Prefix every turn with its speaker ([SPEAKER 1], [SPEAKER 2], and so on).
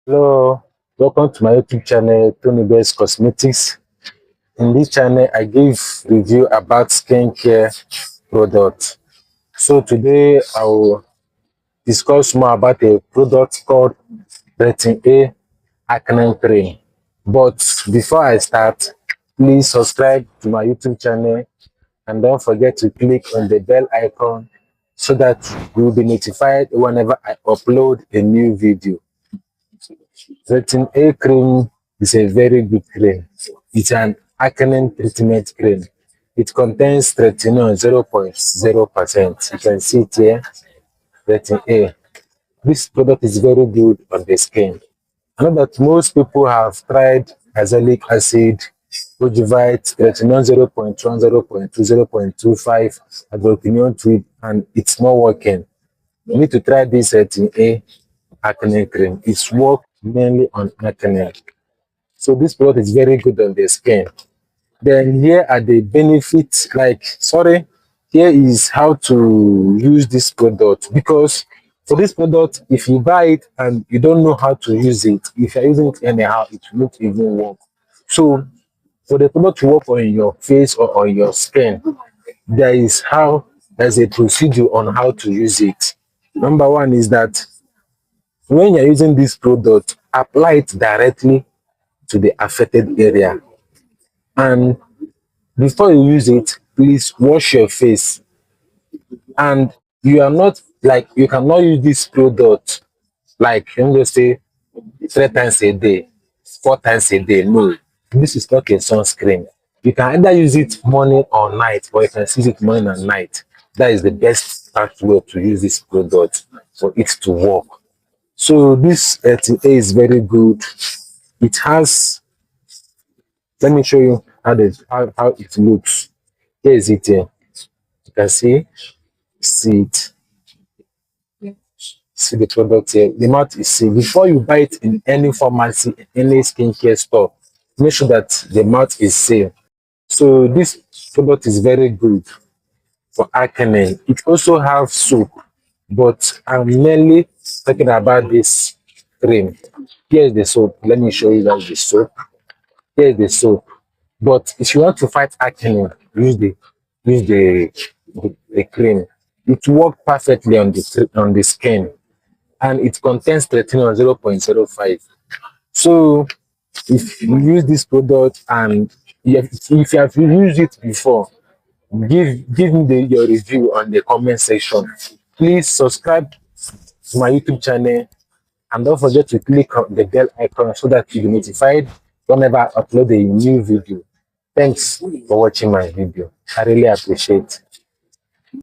[SPEAKER 1] Hello, welcome to my YouTube channel, Tony Best Cosmetics. In this channel, I give review about skincare products. So today, I will discuss more about a product called Retin A Acne Cream. But before I start, please subscribe to my YouTube channel and don't forget to click on the bell icon so that you will be notified whenever I upload a new video. Retin A cream is a very good cream. It's an acne treatment cream. It contains tretinion 0.0%. You can see it here, Retin A. This product is very good on the skin. I know that most people have tried azelaic acid, Ojivite, Tretinion 0.1, 0.2, 0.25, hydroquinone tweed, and it's not working. You need to try this Retin A acne cream. It's work mainly on acne. So this product is very good on the skin. Then here are the benefits, here is how to use this product, because for this product, if you buy it and you don't know how to use it, if you're using it anyhow, it won't even work. So for the product to work on your face or on your skin, there's a procedure on how to use it. Number one is that when you're using this product, apply it directly to the affected area. And before you use it, please wash your face. And you cannot use this product like, I'm going to say, 3 times a day, 4 times a day. No, this is not a sunscreen. You can either use it morning or night, or you can use it morning and night. That is the best way to use this product for it to work. So this Retin A is very good. It has, let me show you how it looks. Here is it here. You can see it. See the product here. The mouth is sealed. Before you buy it in any pharmacy, any skincare store, make sure that the mouth is sealed. So this product is very good for acne. It also has soap, but I'm mainly talking about this cream. Here is the soap. Let me show you guys the soap. Here is the soap. But if you want to fight acne, use the cream. It works perfectly on the skin, and it contains tretinoin 0.05. So if you use this product and if you have used it before, give me your review on the comment section. Please subscribe to my YouTube channel and don't forget to click on the bell icon so that you'll be notified whenever I upload a new video. Thanks for watching my video. I really appreciate it.